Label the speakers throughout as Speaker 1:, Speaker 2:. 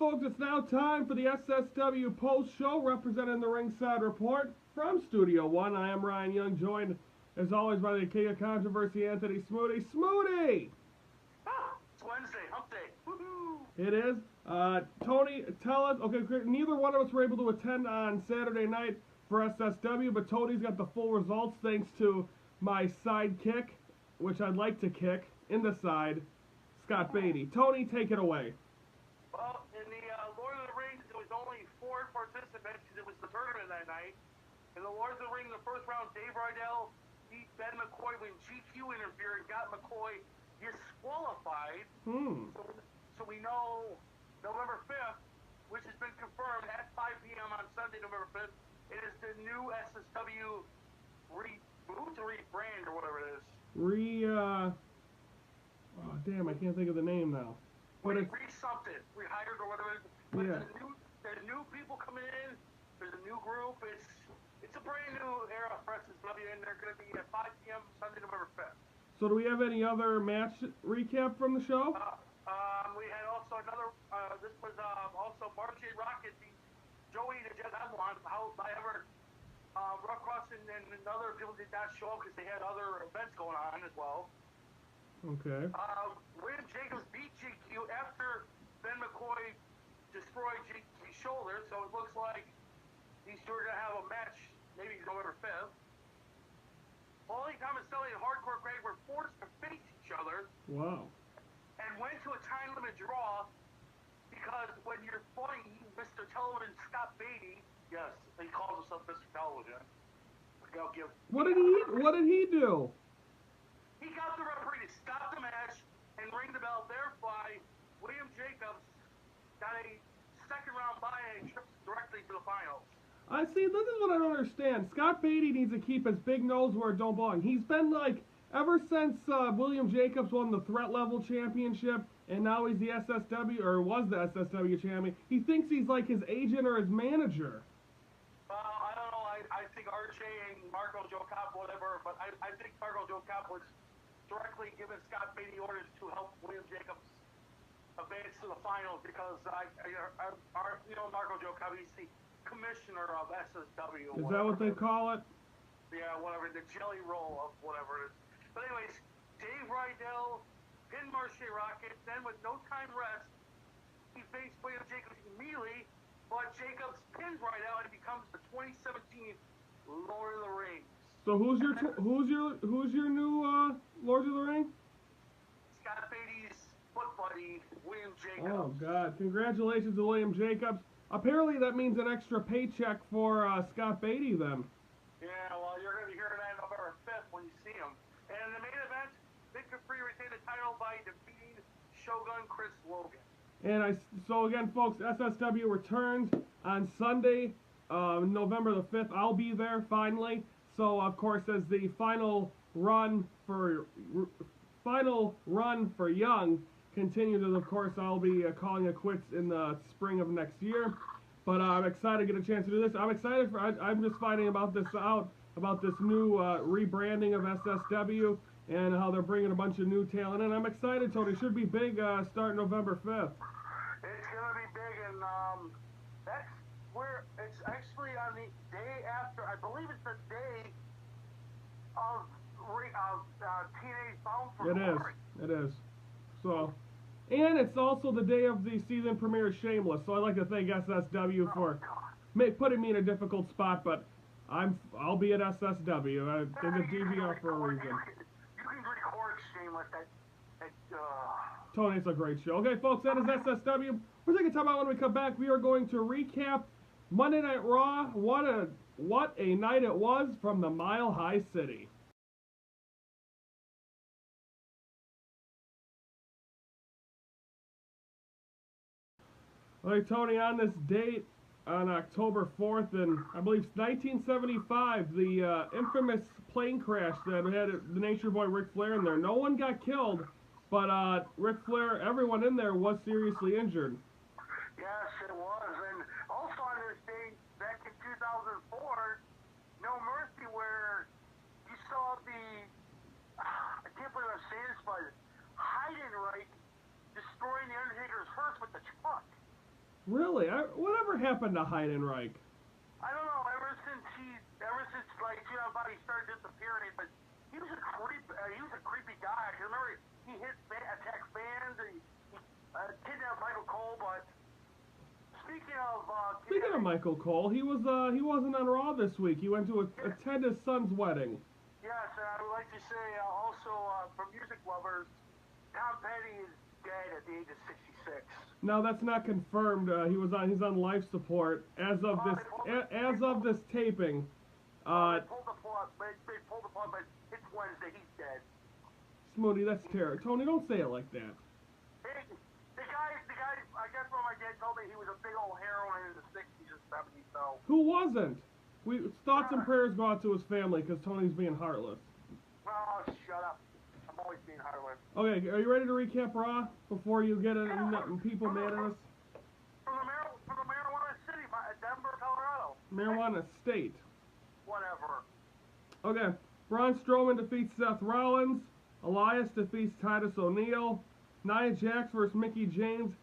Speaker 1: folks, it's now time for the SSW Post Show representing the Ringside Report from Studio One. I am Ryan Young, joined as always by the King of Controversy, Anthony Smoody. Smoody!
Speaker 2: It's Wednesday, hump day. Woohoo!
Speaker 1: It is. Tony, tell us, okay, neither one of us were able to attend on Saturday night for SSW, but Tony's got the full results thanks to my sidekick, which I'd like to kick in the side, Scott Beatty. Tony, take it away.
Speaker 2: Well, in the Lord of the Rings, there was only 4 participants because it was the tournament that night. In the Lord of the Rings, the first round, Dave Rydell beat Ben McCoy when GQ interfered and got McCoy disqualified. So we know November 5th, which has been confirmed at 5 p.m. on Sunday, November 5th, it is the new SSW reboot or rebrand or whatever it is.
Speaker 1: Oh, damn, I can't think of the name now. But it's
Speaker 2: something, rehired or whatever. But yeah. There's new people coming in. There's a new group. It's a brand new era for SSW, and they're going to be at 5 p.m. Sunday, November 5th.
Speaker 1: So do we have any other match recap from the show?
Speaker 2: We had also another. This was also Marche Rocket beat Joey the Jet Avalon. However, Rock Cross and other people did not show up because they had other events going on as well.
Speaker 1: Okay.
Speaker 2: William Jacobs beat GQ after Ben McCoy destroyed GQ's shoulder, so it looks like these two are going to have a match maybe November 5th. Paulie Tomaselli and Hardcore Greg were forced to face each other.
Speaker 1: Wow. And
Speaker 2: went to a time limit draw because when you're fighting Mr. Television Scott Beatty, yes, he calls himself Mr. Television.
Speaker 1: What did he do?
Speaker 2: He got the referee to stop the match and ring the bell. Thereby, William Jacobs got a second round bye and trips directly to the finals.
Speaker 1: I see. This is what I don't understand. Scott Beatty needs to keep his big nose where it don't belong. He's been like, ever since William Jacobs won the threat level championship, and now he's the SSW, or was the SSW champion, he thinks he's like his agent or his manager.
Speaker 2: I don't know. I think RJ and Marco Joe Cop, whatever, but I think Marco Joe Cop was directly giving Scott Beatty orders to help William Jacobs advance to the finals because Marco Joe Cop, he's the commissioner of SSW.
Speaker 1: Is that what they call it?
Speaker 2: Yeah, whatever, the jelly roll of whatever it is. But anyways, Dave Rydell pinned Marche Rocket, then with no time rest, he faced William Jacobs immediately, but Jacobs pins Rydell and becomes the 2017 Lord of the Rings.
Speaker 1: So who's your new Lord of the Ring?
Speaker 2: Scott Beatty's foot buddy, William Jacobs.
Speaker 1: Oh God! Congratulations to William Jacobs. Apparently that means an extra paycheck for Scott Beatty then.
Speaker 2: Yeah, well, you're going to be hearing that November 5th when you see him. And in the main event, Victor Free retained the title by defeating Shogun Chris Logan.
Speaker 1: And so again, folks, SSW returns on Sunday, November the 5th. I'll be there finally. So of course, as the final run for Young continues, of course, I'll be calling it quits in the spring of next year. But I'm excited to get a chance to do this. I'm excited I'm just finding about this new rebranding of SSW and how they're bringing a bunch of new talent in. I'm excited, Tony. It should be big starting November 5th.
Speaker 2: It's going to be big, and that's where it's actually on the day after, I believe it's the day of Teenage Bound for Glory.
Speaker 1: It is. So, and it's also the day of the season premiere of Shameless, so I'd like to thank SSW for putting me in a difficult spot, but I'll be at SSW. I did a DVR for a reason.
Speaker 2: You can record Shameless.
Speaker 1: Tony, it's a great show. Okay, folks, that is SSW. We're taking time out. When we come back, we are going to recap Monday Night Raw. What a night it was from the Mile High City. All right, Tony, on this date, on October 4th, in, I believe, 1975, the infamous plane crash that had the Nature Boy Ric Flair in there. No one got killed, but Ric Flair, everyone in there was seriously injured.
Speaker 2: Yes, it was. And also on this date, back in 2004, No Mercy, where you saw I can't believe I'm saying this, but Heidenreich destroying the Undertaker's hearse with the truck.
Speaker 1: Really? Whatever happened to Heidenreich?
Speaker 2: I don't know. Ever since like you know, about he started disappearing, but he was a creepy guy. You remember he attacked fans and he kidnapped Michael Cole. But
Speaker 1: speaking of Michael Cole, he wasn't on Raw this week. He went to attend his son's wedding.
Speaker 2: Yes, and I would like to say also for music lovers, Tom Petty is dead at the age of 66.
Speaker 1: No, that's not confirmed. He's on life support as of this taping.
Speaker 2: They pulled the plug. They pulled the plug, but it's Wednesday. He's dead.
Speaker 1: Smoody, that's terrible. Tony, don't say it like that.
Speaker 2: Hey, the guy. I guess when my dad told me he was a big old heroin in the 60s and 70s. So.
Speaker 1: Who wasn't? Thoughts and prayers go out to his family because Tony's being heartless.
Speaker 2: Oh, shut up. I'm always being heartless.
Speaker 1: Okay, are you ready to recap Raw before you get people mad at us?
Speaker 2: From the Marijuana City, Denver, Colorado.
Speaker 1: Marijuana State.
Speaker 2: Whatever.
Speaker 1: Okay, Braun Strowman defeats Seth Rollins. Elias defeats Titus O'Neil. Nia Jax versus Mickie James.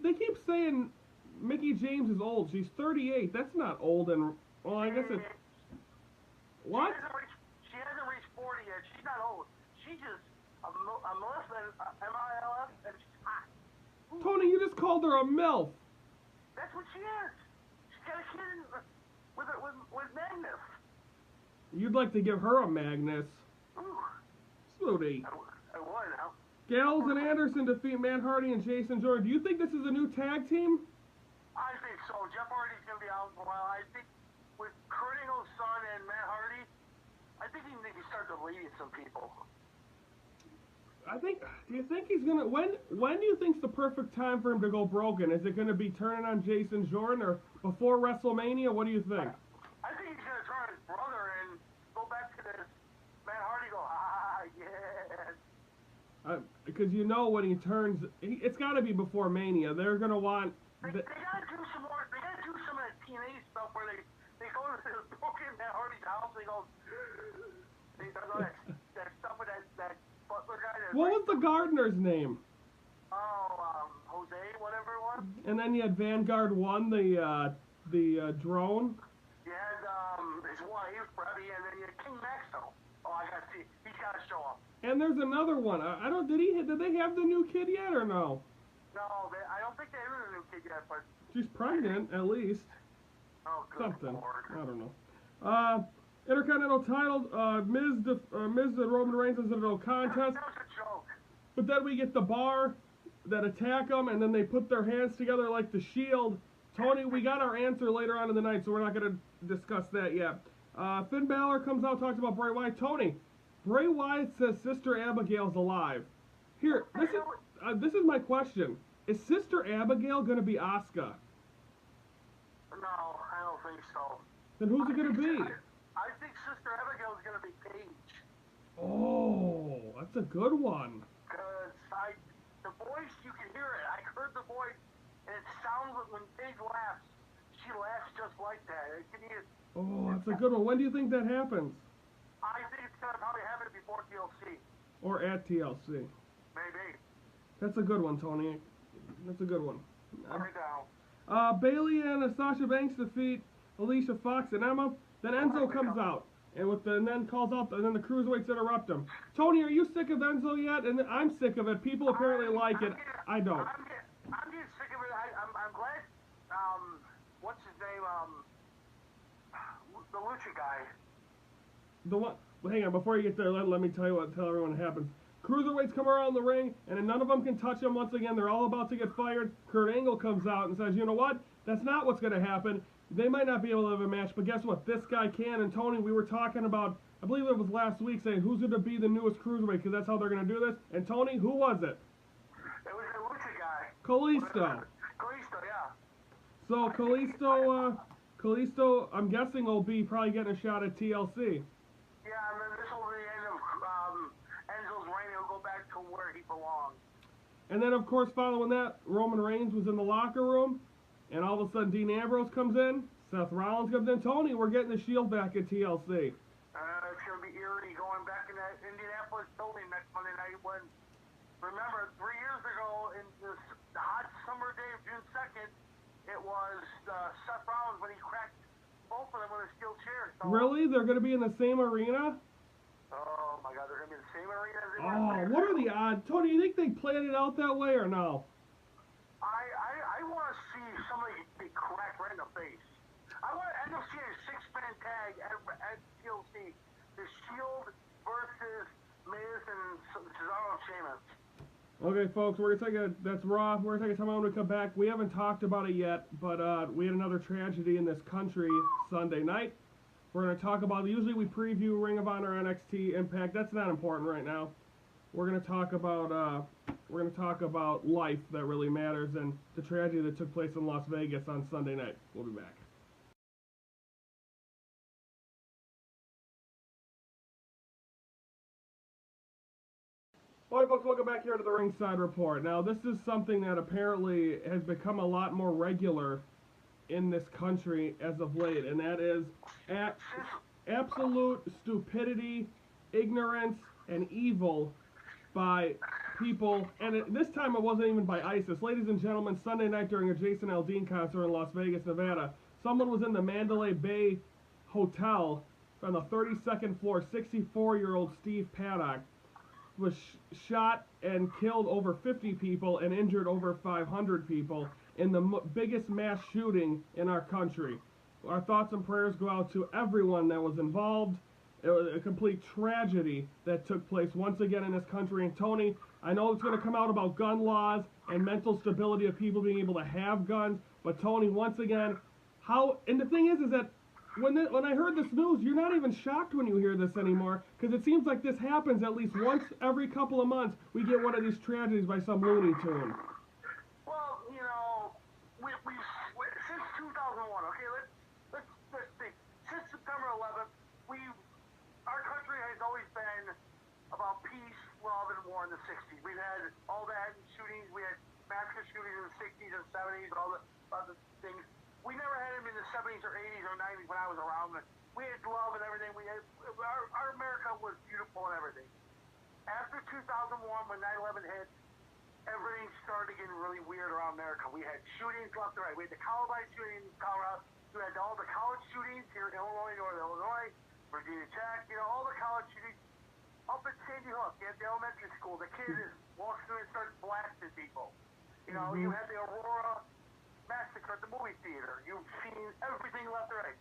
Speaker 1: They keep saying Mickie James is old. She's 38. That's not old and... Well, I guess it's... What?
Speaker 2: She hasn't reached 40 yet. She's not old. She's just a MILF, M-I-L-F, and she's hot. Ooh.
Speaker 1: Tony, you just called her a MILF.
Speaker 2: That's what she is. She's got a kid with Magnus.
Speaker 1: You'd like to give her a Magnus.
Speaker 2: Ooh.
Speaker 1: Snooty.
Speaker 2: I would, huh?
Speaker 1: Gallows and Anderson defeat Matt Hardy and Jason Jordan. Do you think this is a new tag team?
Speaker 2: I think so. Jeff Hardy's going to be out for a while. I think with Kurt Angle's son and Matt Hardy, I think he can start deleting some people.
Speaker 1: Do you think he's gonna? When do you think's the perfect time for him to go broken? Is it gonna be turning on Jason Jordan or before WrestleMania? What do you think?
Speaker 2: I think he's gonna turn on his brother and go back to this Matt Hardy. Yes.
Speaker 1: Because you know when he turns, it's got to be before Mania. They're gonna want.
Speaker 2: They gotta do some more. They gotta do some of that TNA stuff where they go to the broken Matt Hardy's house. They go. They do all that stuff with that butler guy.
Speaker 1: What was the gardener's name?
Speaker 2: Jose, whatever it was.
Speaker 1: And then you had Vanguard 1, the drone.
Speaker 2: You had his wife, Freddie, and then you had King Maxwell. Oh, I gotta see. He's gotta show up.
Speaker 1: And there's another one. I don't. Did they have the new kid yet or no?
Speaker 2: No, I don't think they have a new kid yet, but
Speaker 1: she's pregnant at least.
Speaker 2: Oh, good
Speaker 1: something.
Speaker 2: Lord.
Speaker 1: I don't know. Intercontinental title. Miz and Roman Reigns is a no contest.
Speaker 2: That was a joke.
Speaker 1: But then we get the bar that attack them, and then they put their hands together like the Shield. Tony, we got our answer later on in the night, so we're not going to discuss that yet. Finn Balor comes out, talks about Bray Wyatt. Tony, Bray Wyatt says Sister Abigail's alive. Here, this is my question. Is Sister Abigail going to be Asuka?
Speaker 2: No, I don't think so.
Speaker 1: Then who's it going to be?
Speaker 2: I think Sister Abigail is going to be Paige.
Speaker 1: Oh, that's a good one.
Speaker 2: Because the voice, you can hear it. I heard the voice, and it sounds like when Paige laughs, she laughs just like that.
Speaker 1: Oh, that's a good one. When do you think that happens?
Speaker 2: I think it's going to probably happen before TLC.
Speaker 1: Or at TLC.
Speaker 2: Maybe.
Speaker 1: That's a good one, Tony. That's a good one.
Speaker 2: Right now.
Speaker 1: Bailey and Sasha Banks defeat Alicia Fox and Emma. Then Enzo comes out and then calls out, and then the cruiserweights interrupt him. Tony, are you sick of Enzo yet? And I'm sick of it. People apparently like it. I don't.
Speaker 2: I'm getting sick of it. I'm glad. What's his name? The Lucha guy.
Speaker 1: The one. Well, hang on. Before you get there, let me tell everyone what happens. Cruiserweights come around the ring, and none of them can touch him once again. They're all about to get fired. Kurt Angle comes out and says, you know what? That's not what's going to happen. They might not be able to have a match, but guess what? This guy can. And Tony, we were talking about, I believe it was last week, saying who's going to be the newest cruiserweight, because that's how they're going to do this. And Tony, who was it?
Speaker 2: It was the Lucha guy.
Speaker 1: Kalisto.
Speaker 2: Kalisto, yeah.
Speaker 1: So Kalisto, I'm guessing will be probably getting a shot at TLC.
Speaker 2: Yeah, and then this will be the end of Enzo's reign. He'll go back to where he belongs.
Speaker 1: And then, of course, following that, Roman Reigns was in the locker room, and all of a sudden Dean Ambrose comes in, Seth Rollins comes in. Tony, we're getting the Shield back at TLC.
Speaker 2: It's going to be eerie going back in that Indianapolis building next Monday night when, remember, 3 years ago, in the hot summer day of June 2nd, it So,
Speaker 1: Really? They're going to be in the same arena?
Speaker 2: oh my God, they're gonna be in the same arena as they were.
Speaker 1: Oh, what are the odds? Tony, you think they planned it out that way or no?
Speaker 2: I want to see somebody get cracked right in the face. I want to end up seeing a six-man tag at TLC. The Shield versus Miz and Cesaro and Sheamus.
Speaker 1: Okay, folks, we're gonna take that's Raw. We're gonna take a time out when we come back. We haven't talked about it yet, but we had another tragedy in this country Sunday night. We're gonna talk about. Usually we preview Ring of Honor, NXT, Impact. That's not important right now. We're gonna talk about life that really matters and the tragedy that took place in Las Vegas on Sunday night. We'll be back. Alright folks, welcome back here to the Ringside Report. Now this is something that apparently has become a lot more regular in this country as of late, and that is absolute stupidity, ignorance, and evil by people, and this time it wasn't even by ISIS. Ladies and gentlemen, Sunday night during a Jason Aldean concert in Las Vegas, Nevada, someone was in the Mandalay Bay Hotel on the 32nd floor. 64-year-old Steve Paddock was shot and killed over 50 people and injured over 500 people in the biggest mass shooting in our country. Our thoughts and prayers go out to everyone that was involved. It was a complete tragedy that took place once again in this country. And Tony, I know it's going to come out about gun laws and mental stability of people being able to have guns, but Tony, once again, and the thing is that when I heard this news, you're not even shocked when you hear this anymore, because it seems like this happens at least once every couple of months. We get one of these tragedies by some Looney Tune.
Speaker 2: Well, you know, we since 2001. Okay, let's think. Since September 11th, our country has always been about peace, love, and war in the 60s. We've had all that shootings. We had massacre shootings in the 60s and 70s, all the other things. We never had them in the 70s or 80s or 90s when I was around. We had love and everything. Our America was beautiful and everything. After 2001, when 9/11 hit, everything started getting really weird around America. We had shootings left and right. We had the Columbine shooting in Colorado. We had all the college shootings here in Illinois, Northern Illinois, Virginia Tech, all the college shootings. Up at Sandy Hook, at the elementary school, the kid walks through and starts blasting people. You had the Aurora massacre at the movie theater. You've seen everything left and right.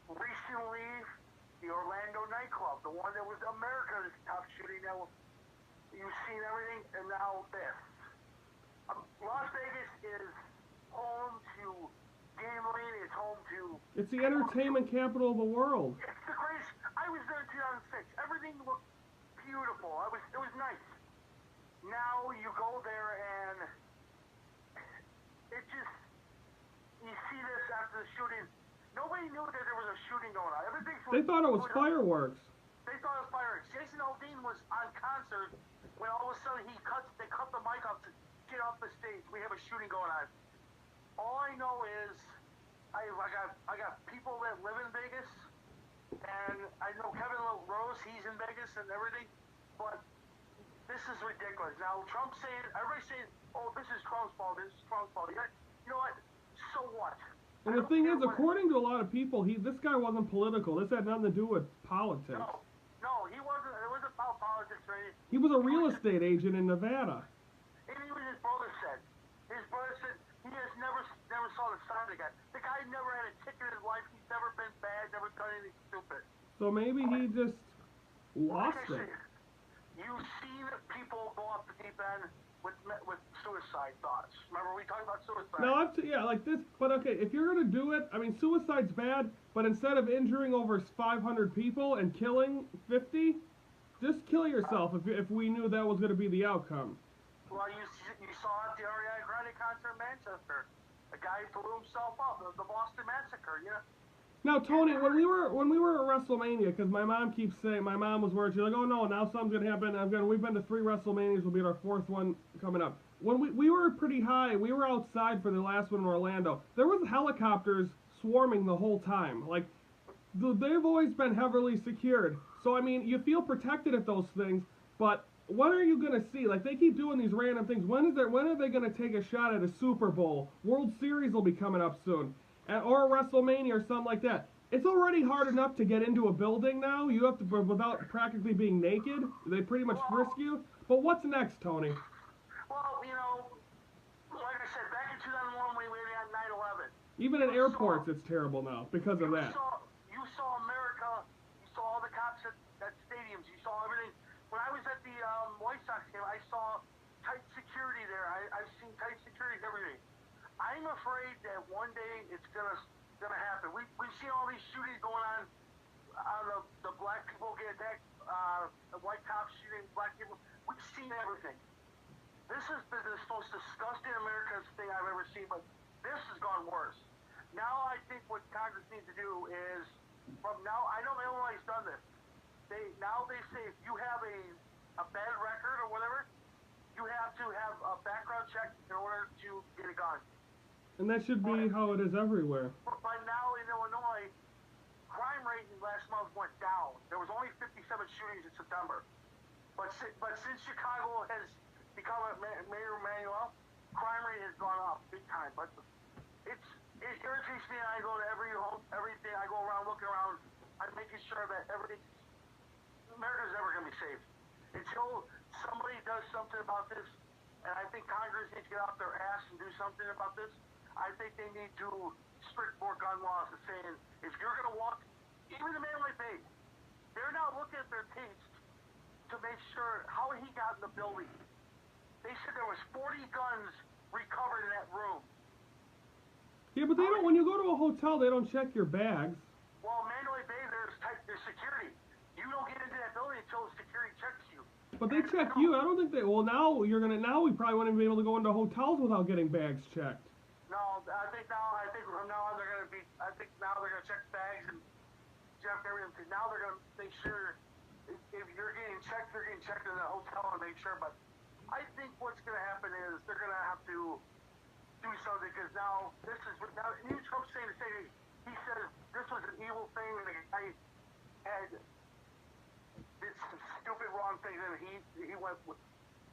Speaker 2: Recently, the Orlando nightclub, the one that was America's top shooting, you've seen everything, and now this. Las Vegas is home to gambling. It's home to...
Speaker 1: It's the entertainment capital of the world.
Speaker 2: It's the greatest. I was there in 2006. Everything looked beautiful. It was nice. Now you go there and it just, you see this after the shooting. Nobody knew that there was a shooting going on.
Speaker 1: They thought it was fireworks.
Speaker 2: They thought it was fireworks. Jason Aldean was on concert when all of a sudden they cut the mic off to get off the stage. We have a shooting going on. All I know is I got people that live in Vegas, and I know Kevin Rose, he's in Vegas and everything, but this is ridiculous. Now everybody's saying, oh, this is Trump's fault, this is Trump's fault. You know what? So what?
Speaker 1: And the thing is, according to a lot of people, this guy wasn't political. This had nothing to do with politics.
Speaker 2: No, he wasn't. It wasn't about politics or anything.
Speaker 1: He was a real estate agent in Nevada.
Speaker 2: And even his brother said he has never saw the sign of the guy. The guy never had a ticket in his life. He's never been bad, never done anything stupid.
Speaker 1: So maybe he just lost it.
Speaker 2: You've seen people go off the deep end with suicide thoughts. Remember we talked about suicide?
Speaker 1: No, like this. But okay, if you're gonna do it, I mean, suicide's bad. But instead of injuring over 500 people and killing 50, just kill yourself. If we knew that was gonna be the outcome.
Speaker 2: Well, you saw at the Ariana Grande concert in Manchester, a guy blew himself up. The Boston Massacre,
Speaker 1: Now, Tony, when we were at WrestleMania, because my mom keeps saying, my mom was worried. She's like, oh no, now something's gonna happen. We've been to 3 WrestleManias. We'll be at our 4th one coming up. When we were pretty high, we were outside for the last one in Orlando. There was helicopters swarming the whole time. Like, they've always been heavily secured. So I mean, you feel protected at those things, but what are you gonna see? Like, they keep doing these random things. When are they gonna take a shot at a Super Bowl? World Series will be coming up soon. Or a WrestleMania or something like that. It's already hard enough to get into a building now. You have to, without practically being naked. They pretty much frisk you. But what's next, Tony?
Speaker 2: Well, you know, like I said, back in 2001 when we had 9/11.
Speaker 1: Even at airports, it's terrible now because of that.
Speaker 2: You saw America. You saw all the cops at stadiums. You saw everything. When I was at the White Sox game, I saw tight security there. I've seen tight security every day. I'm afraid that one day it's gonna happen. We've seen all these shootings going on. The black people get attacked. The white cops shooting black people. We've seen everything. This has been the most disgusting American thing I've ever seen, but this has gone worse. Now I think what Congress needs to do is, from now, I know Illinois has done this. They say if you have a bad record or whatever, you have to have a background check in order to get a gun.
Speaker 1: And that should be how it is everywhere.
Speaker 2: But now in Illinois, crime rate last month went down. There was only 57 shootings in September. But since Chicago has become a Mayor Emanuel, crime rate has gone up big time. But it irritates me, and I go to everything. I go around looking around. I'm making sure that America's never going to be safe until somebody does something about this. And I think Congress needs to get off their ass and do something about this. I think they need to strict more gun laws and saying if you're going to walk, even the Mandalay Bay, they're now looking at their tapes to make sure how he got in the building. They said there was 40 guns recovered in that room.
Speaker 1: Yeah, but they don't. When you go to a hotel, they don't check your bags.
Speaker 2: Well, Mandalay Bay, there's security. You don't get into that building until the security checks you.
Speaker 1: But they check you. I don't think they. Well, now we probably wouldn't be able to go into hotels without getting bags checked.
Speaker 2: No, I think from now on they're gonna check bags and check everything. Because now they're gonna make sure if you're getting checked, they're getting checked in the hotel and make sure. But I think what's gonna happen is they're gonna have to do something because now even Trump's saying the same thing. He says this was an evil thing and the guy had did some stupid wrong things and he went with.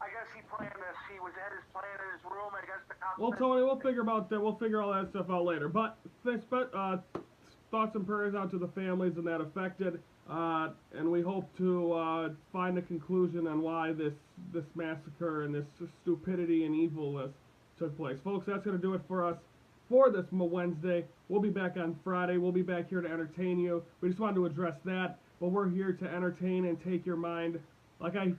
Speaker 2: I guess he planned this. He had his plan in his room. I guess the cops.
Speaker 1: Well, Tony, we'll figure about that. We'll figure all that stuff out later. But thoughts and prayers out to the families and that affected. And we hope to find a conclusion on why this massacre and this stupidity and evilness took place. Folks, that's going to do it for us for this Wednesday. We'll be back on Friday. We'll be back here to entertain you. We just wanted to address that. But we're here to entertain and take your mind. Like I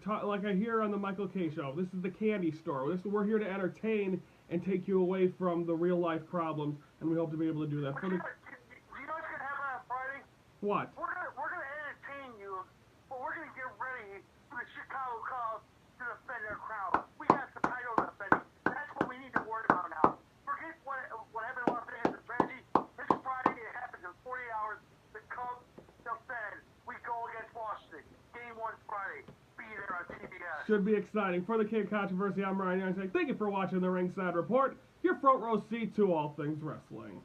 Speaker 1: hear on the Michael K. Show, this is the candy store. We're here to entertain and take you away from the real life problems, and we hope to be able to do that.
Speaker 2: Do you know what's gonna happen on Friday?
Speaker 1: What?
Speaker 2: We're gonna entertain you, but we're gonna get ready for the Chicago Cubs to defend their crown. We got the title to defend. That's what we need to worry about now. Forget what happened in Las Vegas, the tragedy. This Friday it happens in 40 hours. The Cubs defend. We go against Washington. Game 1 Friday. There on TBS.
Speaker 1: Should be exciting. For the King of Controversy, I'm Ryan Young saying thank you for watching the Ringside Report, your front row seat to all things wrestling.